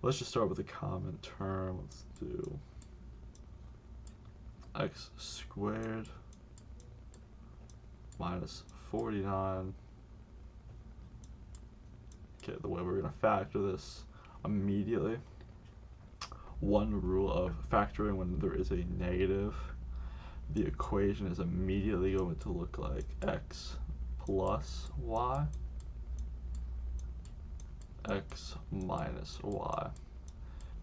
let's just start with a common term. Let's do x squared minus 49. Okay, the way we're going to factor this immediately. One rule of factoring: when there is a negative, the equation is immediately going to look like x plus y, x minus y,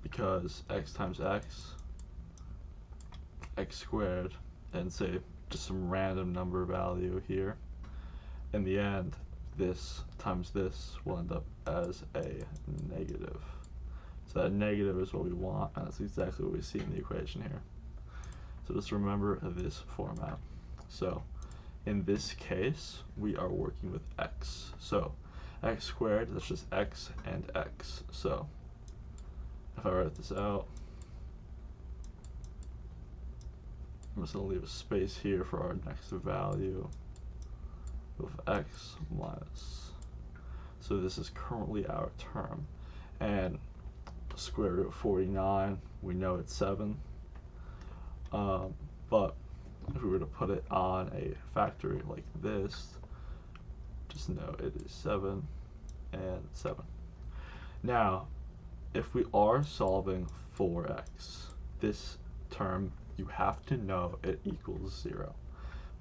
because x times x squared, and say just some random number value here, in the end this times this will end up as a negative. So that negative is what we want, and that's exactly what we see in the equation here. So just remember this format. So in this case, we are working with x. So x squared, that's just x and x. So if I write this out, I'm just going to leave a space here for our next value of x minus. So this is currently our term. And the square root of 49, we know it's 7. But if we were to put it on a factory like this, just know it is 7 and 7. Now, if we are solving for x, this term, you have to know it equals 0.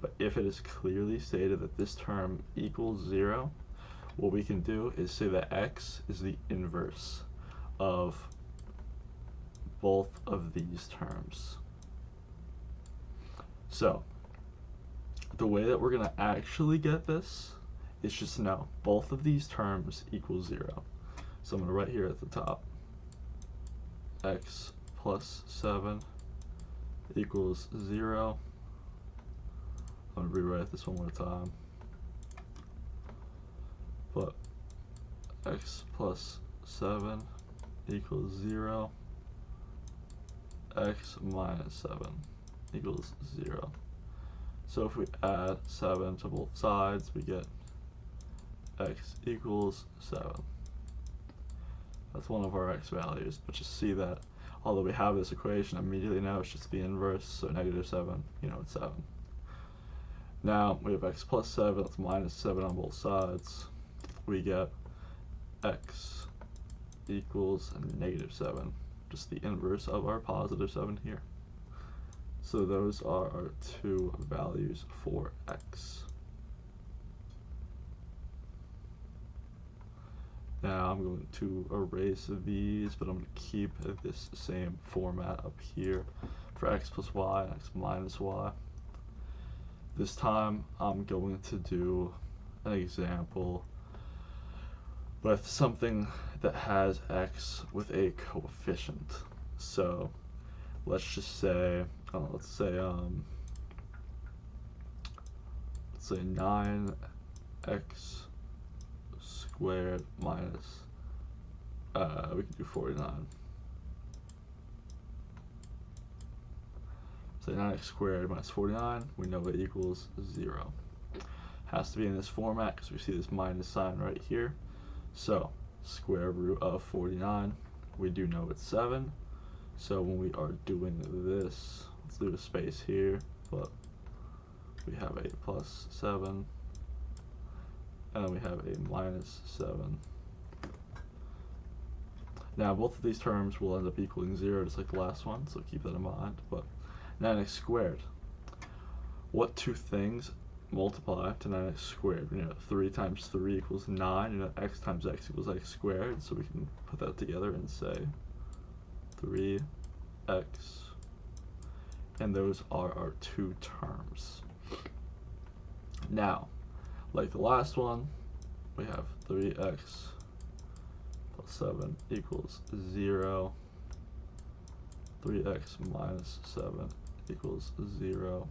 But if it is clearly stated that this term equals 0, what we can do is say that x is the inverse of both of these terms. So the way that we're going to actually get this is just to know both of these terms equal 0. So I'm going to write here at the top, x plus 7 equals 0. I'm going to rewrite this one more time. But x plus 7 equals 0. X minus 7 equals 0. So if we add 7 to both sides, we get x equals 7. That's one of our x values, but just see that although we have this equation, immediately now it's just the inverse, so negative 7, you know it's 7. Now we have x plus 7, that's minus 7 on both sides. We get x equals negative 7, just the inverse of our positive 7 here. So those are our two values for x. Now I'm going to erase these, but I'm going to keep this same format up here for x plus y and x minus y. This time I'm going to do an example with something that has x with a coefficient. So let's just say, let's say 9x squared minus, we can do 49. So 9x squared minus 49, we know it equals 0. Has to be in this format because we see this minus sign right here. So square root of 49, we do know it's 7. So when we are doing this, let's leave a space here, but we have a plus 7, and then we have a minus 7. Now both of these terms will end up equaling 0 just like the last one, so keep that in mind. But 9x squared, what two things multiply to 9x squared? We know 3 times 3 equals 9, you know x times x equals x squared, so we can put that together and say 3x, and those are our two terms. Now, like the last one, we have 3x plus 7 equals 0, 3x minus 7 equals 0,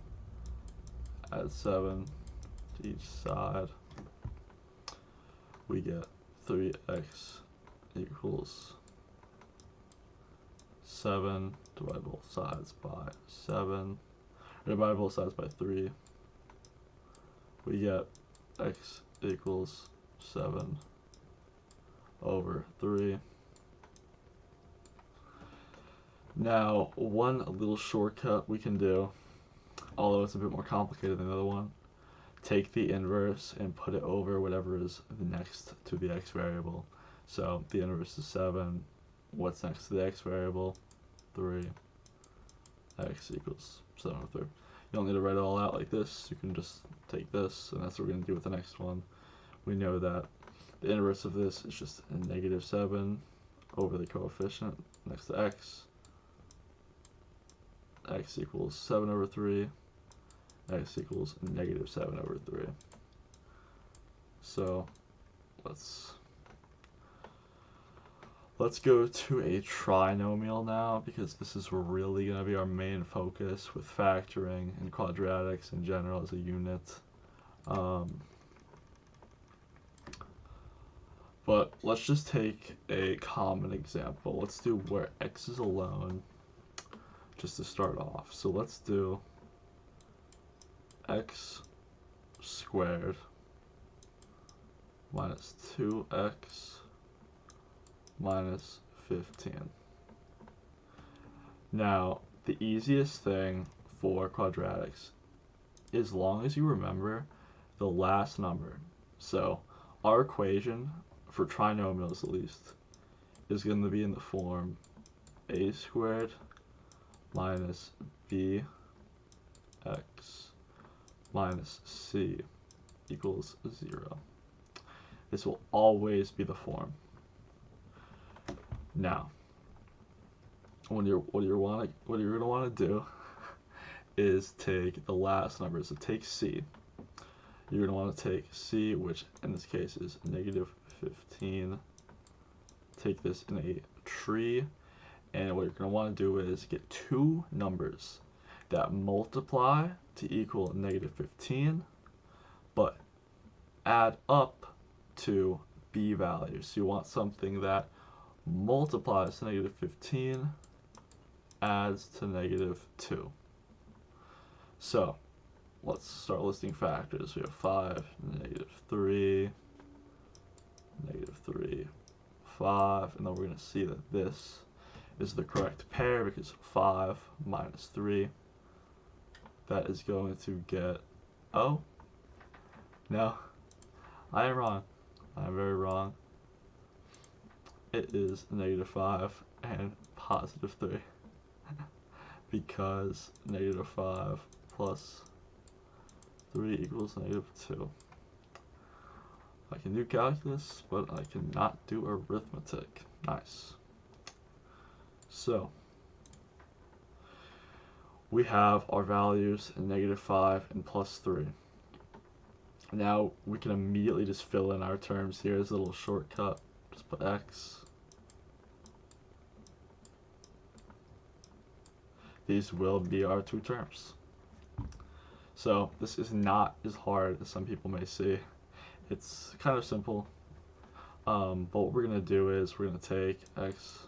add 7 to each side, we get 3x equals 7, divide both sides by 7, divide both sides by 3, we get x equals 7 over 3. Now, one little shortcut we can do, although it's a bit more complicated than the other one, take the inverse and put it over whatever is next to the x variable. So the inverse is 7. What's next to the x variable? 3. X equals 7 over 3. You don't need to write it all out like this. You can just take this, and that's what we're going to do with the next one. We know that the inverse of this is just a negative 7 over the coefficient next to x. X equals 7 over 3. X equals negative 7 over 3. So let's go to a trinomial now, because this is really going to be our main focus with factoring and quadratics in general as a unit. But let's just take a common example. Let's do where x is alone, just to start off. So let's do x squared minus 2x minus 15. Now, the easiest thing for quadratics, as long as you remember the last number. So our equation, for trinomials at least, is going to be in the form a squared minus bx minus c equals 0. This will always be the form. Now, what you're going to want to do is take the last number. So take c. You're going to want to take c, which in this case is negative 15. Take this in a tree, and what you're going to want to do is get two numbers that multiply to equal negative 15, but add up to b values. So you want something that multiplies to negative 15, adds to negative 2. So let's start listing factors. We have 5, negative 3, negative 3, 5, and then we're going to see that this is the correct pair because 5 minus 3, that is going to get, oh, no, I am wrong. I am very wrong. It is negative 5 and positive 3 because negative 5 plus 3 equals negative 2. I can do calculus, but I cannot do arithmetic. Nice. So we have our values in negative 5 and plus 3. Now we can immediately just fill in our terms here as a little shortcut. Just put x. These will be our two terms. So this is not as hard as some people may see. It's kind of simple. But what we're going to do is we're going to take x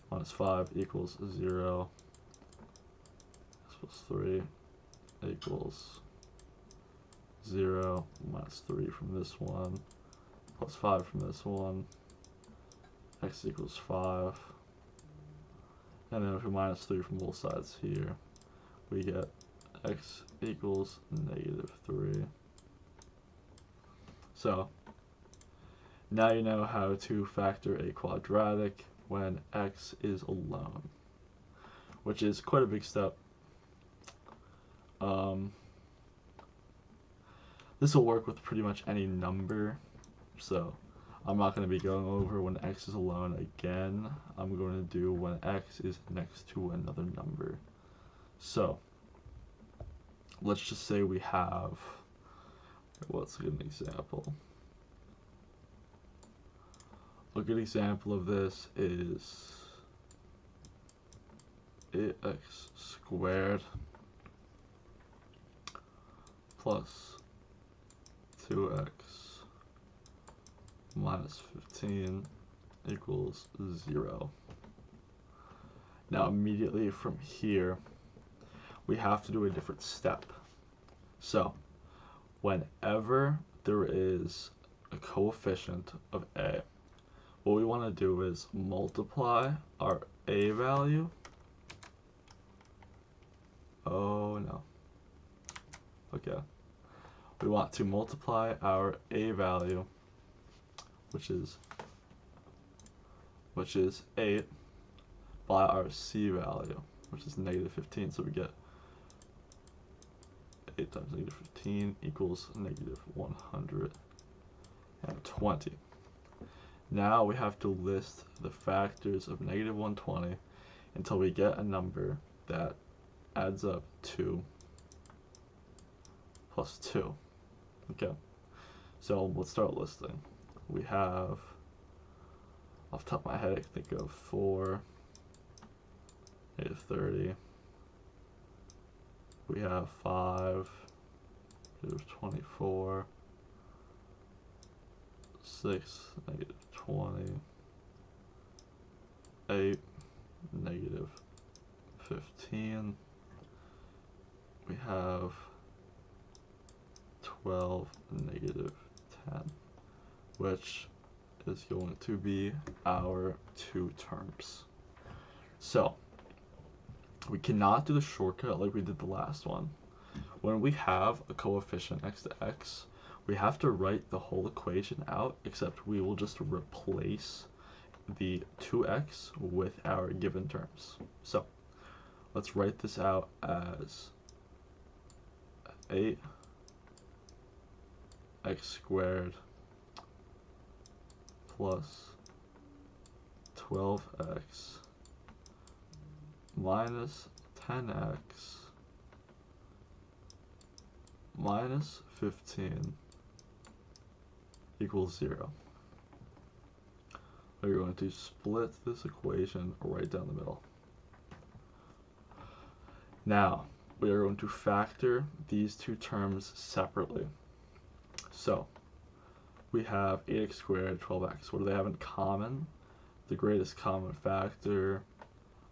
minus 5 equals 0. X plus 3 equals 0 minus 3 from this one plus 5 from this one. X equals 5. And then if we minus 3 from both sides here, we get x equals negative 3. So now you know how to factor a quadratic when x is alone, which is quite a big step. This will work with pretty much any number, so I'm not going to be going over when x is alone again. I'm going to do when x is next to another number. So let's just say we have, what's a good example? A good example of this is ax squared plus 2x minus 15 equals 0. Now immediately from here, we have to do a different step. So whenever there is a coefficient of a, what we want to do is multiply our a value. Oh no. Okay. We want to multiply our a value, which is 8, by our c value, which is negative 15. So we get 8 times negative 15 equals negative 120. Now we have to list the factors of negative 120 until we get a number that adds up to plus 2. Okay, so let's start listing. We have, off the top of my head, I can think of 4, negative 30. We have 5, negative 24, 6, negative 20, 8, negative 15. We have 12, negative 10, which is going to be our 2 terms. So we cannot do the shortcut like we did the last one. When we have a coefficient next to x, we have to write the whole equation out, except we will just replace the 2x with our given terms. So let's write this out as 8x squared plus 12x minus 10x minus 15 equals 0. We're going to split this equation right down the middle. Now, we are going to factor these 2 terms separately. So, we have 8x squared, 12x. What do they have in common? The greatest common factor,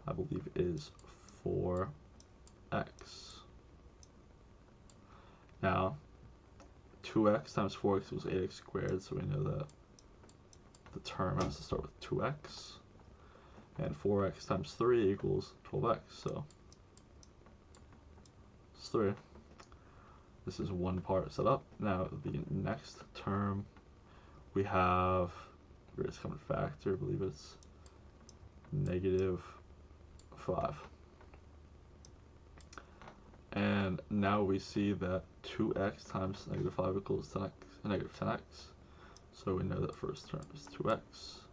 I believe, is 4x. Now, 2x times 4x equals 8x squared, so we know that the term has to start with 2x. And 4x times 3 equals 12x, so it's 3. This is one part set up. Now, the next term, we have greatest common factor, I believe it's negative 5. And now we see that 2x times negative 5 equals 10x, negative 10x. So we know that first term is 2x.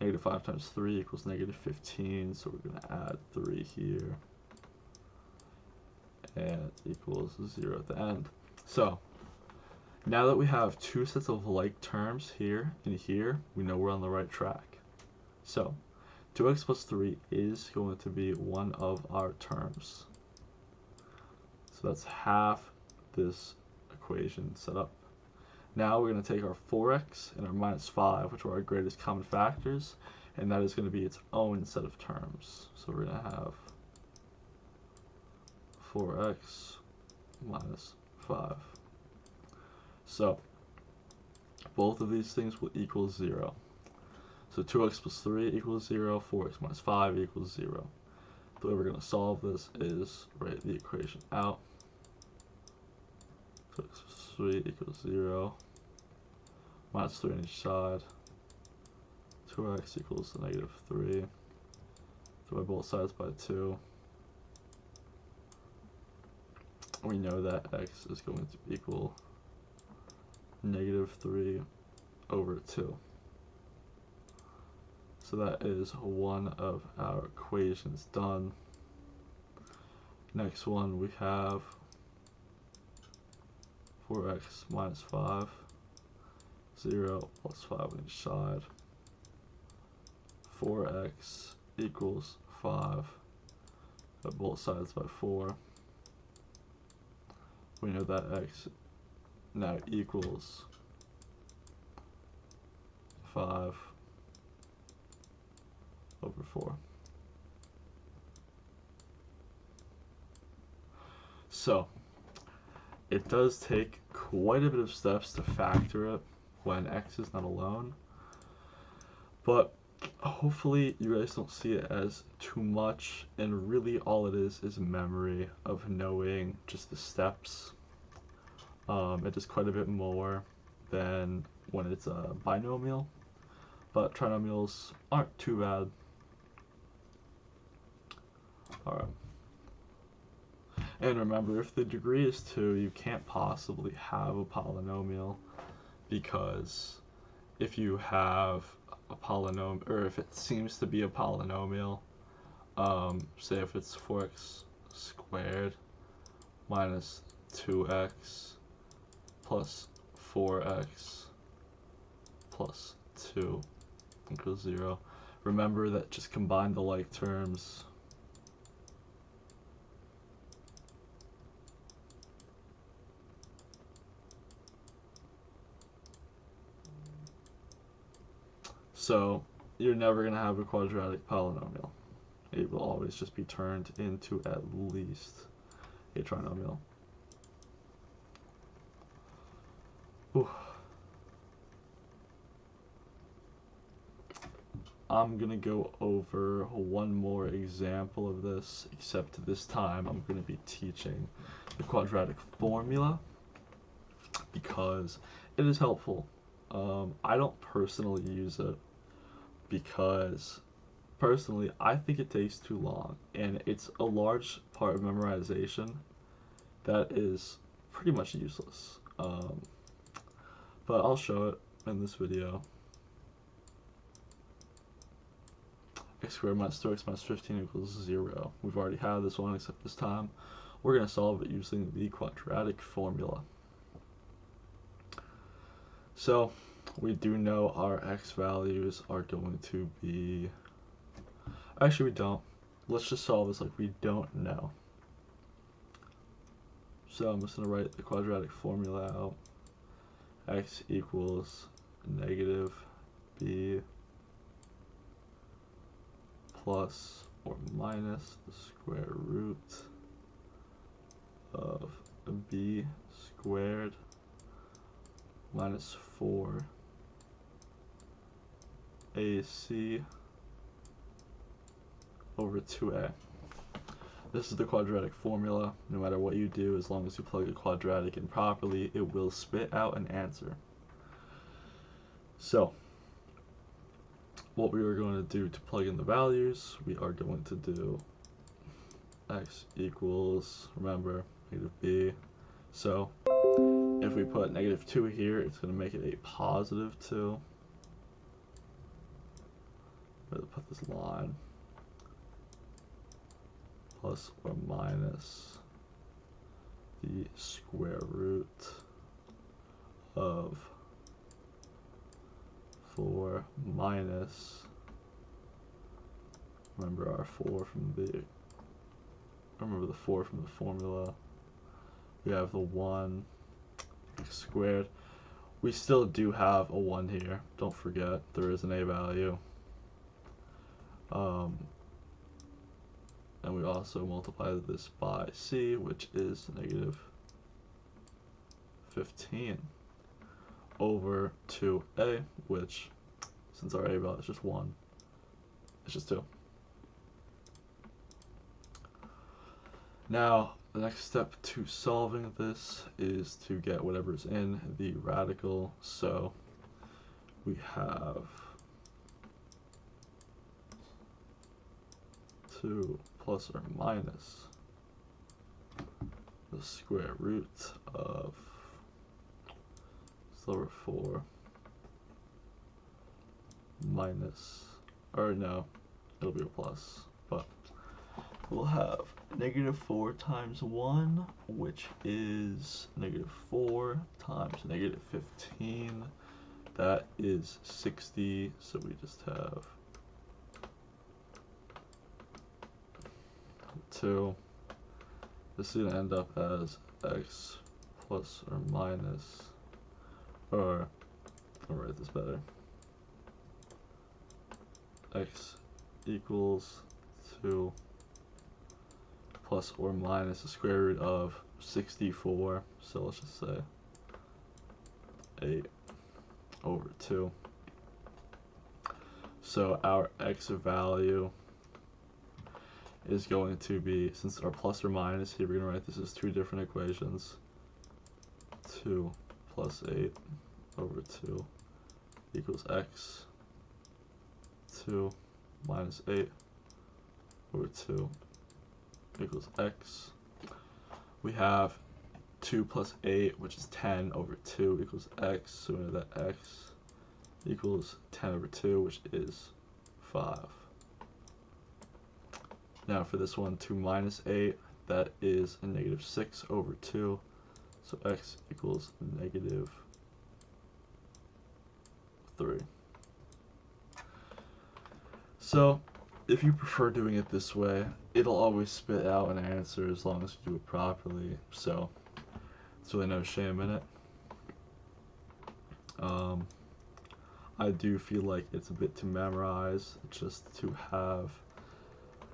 Negative 5 times 3 equals negative 15, so we're going to add 3 here. And equals 0 at the end. So now that we have 2 sets of like terms here and here, we know we're on the right track. So 2x plus 3 is going to be one of our terms. So that's half this equation set up. Now we're going to take our 4x and our minus 5, which are our greatest common factors, and that is going to be its own set of terms. So we're going to have 4x minus 5. So both of these things will equal 0. So 2x plus 3 equals 0, 4x minus 5 equals 0. The way we're going to solve this is write the equation out. 2x plus 3 equals 0, minus 3 on each side. 2x equals negative 3. Divide both sides by 2. We know that x is going to equal negative 3 over 2. So that is one of our equations done. Next one, we have 4x minus 5, 0 plus 5 on each side. 4x equals 5, at both sides by 4. We know that x now equals 5 over 4. So it does take quite a bit of steps to factor it when x is not alone, But hopefully you guys don't see it as too much, and really all it is memory of knowing just the steps. It is quite a bit more than when it's a binomial, but trinomials aren't too bad. Alright. And remember, if the degree is 2, you can't possibly have a polynomial, because if you have a polynomial, or if it seems to be a polynomial, say if it's 4x squared minus 2x plus 4x plus 2 equals 0. Remember that just combine the like terms. So you're never going to have a quadratic polynomial. It will always just be turned into at least a trinomial. Ooh. I'm going to go over one more example of this, except this time I'm going to be teaching the quadratic formula because it is helpful. I don't personally use it because personally I think it takes too long, and it's a large part of memorization that is pretty much useless. But I'll show it in this video. X squared minus 2x minus 15 equals 0. We've already had this one, except this time we're going to solve it using the quadratic formula. So we do know our x values are going to be, actually we don't. Let's just solve this like we don't know. So I'm just going to write the quadratic formula out. X equals negative b plus or minus the square root of b squared minus 4ac over 2a. This is the quadratic formula. No matter what you do, as long as you plug a quadratic in properly, it will spit out an answer. So what we are going to do to plug in the values, we are going to do x equals, remember, negative b. So if we put negative 2 here, it's going to make it a positive 2. I'm going to put this line plus or minus the square root of 4 minus, remember our 4 from the, remember the 4 from the formula. We have the 1 x squared. We still do have a 1 here. Don't forget, there is an a value. And we also multiply this by c, which is negative 15 over 2a, which, since our a value is just 1, it's just 2. Now, the next step to solving this is to get whatever's in the radical. So we have 2 plus or minus the square root of, it's over 4 minus, or no, it'll be a plus, but we'll have negative 4 times 1, which is negative 4 times negative 15. That is 60, so we just have 2. This is going to end up as x plus or minus, or I'll write this better, x equals 2 plus or minus the square root of 64, so let's just say 8 over 2. So our x value is going to be, since our plus or minus here, we're going to write this as two different equations. 2 plus 8 over 2 equals x. 2 minus 8 over 2 equals x. We have 2 plus 8, which is 10 over 2 equals x. So we know that x equals 10 over 2, which is 5. Now for this one, 2 minus 8, that is a negative 6 over 2. So x equals negative 3. So if you prefer doing it this way, it'll always spit out an answer as long as you do it properly. So there's really no shame in it. I do feel like it's a bit to memorize, just to have,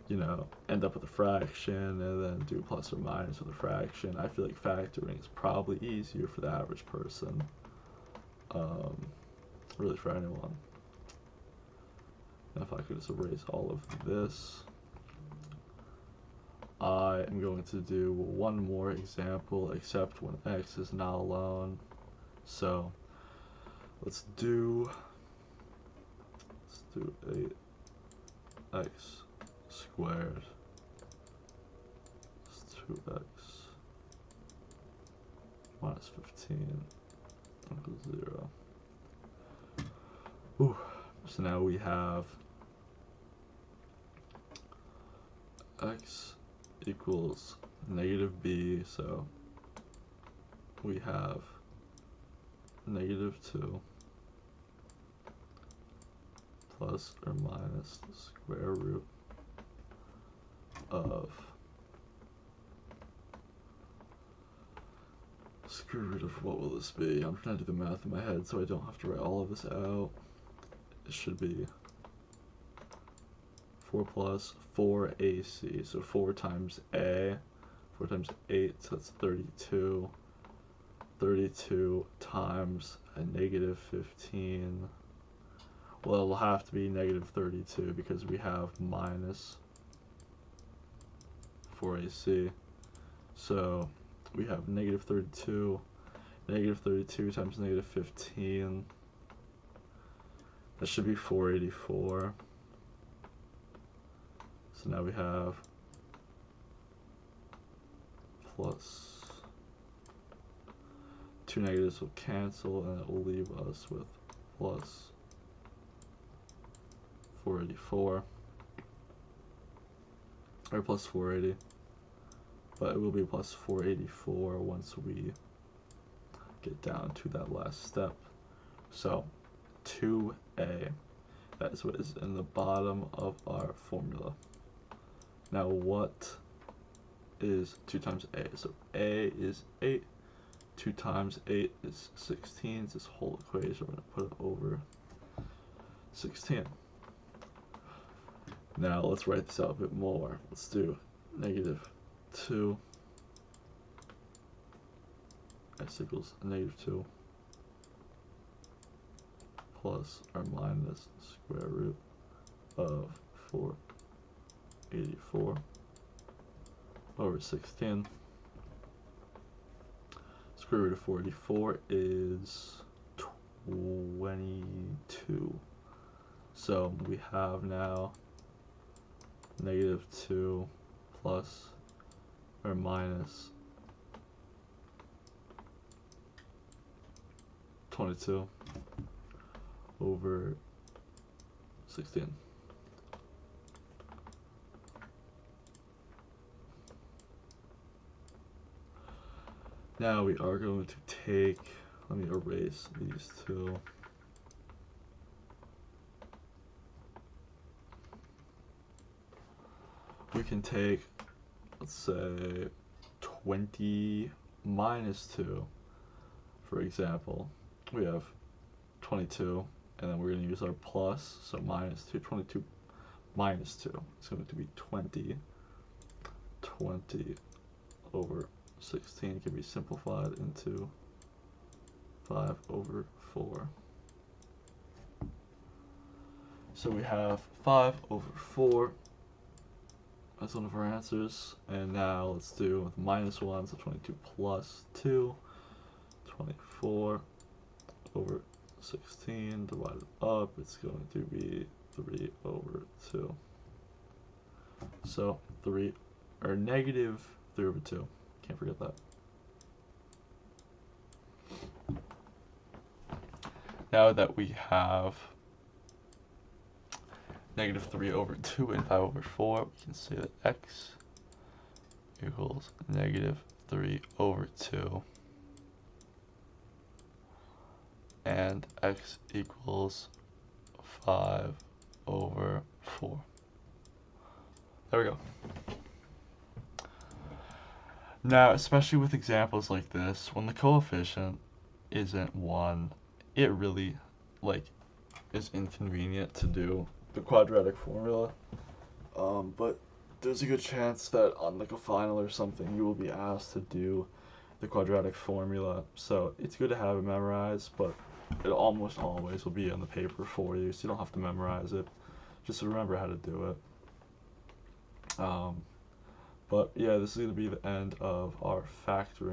you know, end up with a fraction and then do plus or minus with a fraction. I feel like factoring is probably easier for the average person, really for anyone. And if I could just erase all of this, I am going to do one more example, except when x is not alone. So let's do 8x squared is 2x minus 15 equals 0. Ooh. So now we have x equals negative b, so we have negative 2 plus or minus the square root of what will this be? I'm trying to do the math in my head so I don't have to write all of this out. It should be 4 plus 4ac, so 4 times a, 4 times 8, so that's 32. 32 times a negative 15. Well, it'll have to be negative 32 because we have minus 4ac. So we have negative 32 times negative 15. That should be 484. So now we have plus, two negatives will cancel and it will leave us with plus 484, or plus 480, but it will be plus 484 once we get down to that last step. So 2a, that is what is in the bottom of our formula. Now what is 2 times a? So a is 8, 2 times 8 is 16. This whole equation, we're going to put it over 16. Now let's write this out a bit more. Let's do negative 2 x equals negative 2 plus or minus the square root of 484 over 16. Square root of 484 is 22. So we have now negative 2 plus or minus 22 over 16. Now we are going to take, let me erase these two. We can take, let's say, 20 minus 2, for example. We have 22, and then we're going to use our plus, so minus 2, 22 minus 2. It's going to be 20. 20 over 16 can be simplified into 5 over 4. So we have 5 over 4 as one of our answers. And now let's do with minus 1, so 22 plus 2, 24 over 16 divided up, it's going to be 3 over 2. So negative 3 over 2. Can't forget that. Now that we have negative 3 over 2 and 5 over 4, we can say that x equals negative 3 over 2 and x equals 5 over 4. There we go. Now, especially with examples like this, when the coefficient isn't 1, it really is inconvenient to do the quadratic formula. But there's a good chance that on a final or something you will be asked to do the quadratic formula. So it's good to have it memorized, but it almost always will be on the paper for you, so you don't have to memorize it. Just remember how to do it. But yeah, this is going to be the end of our factoring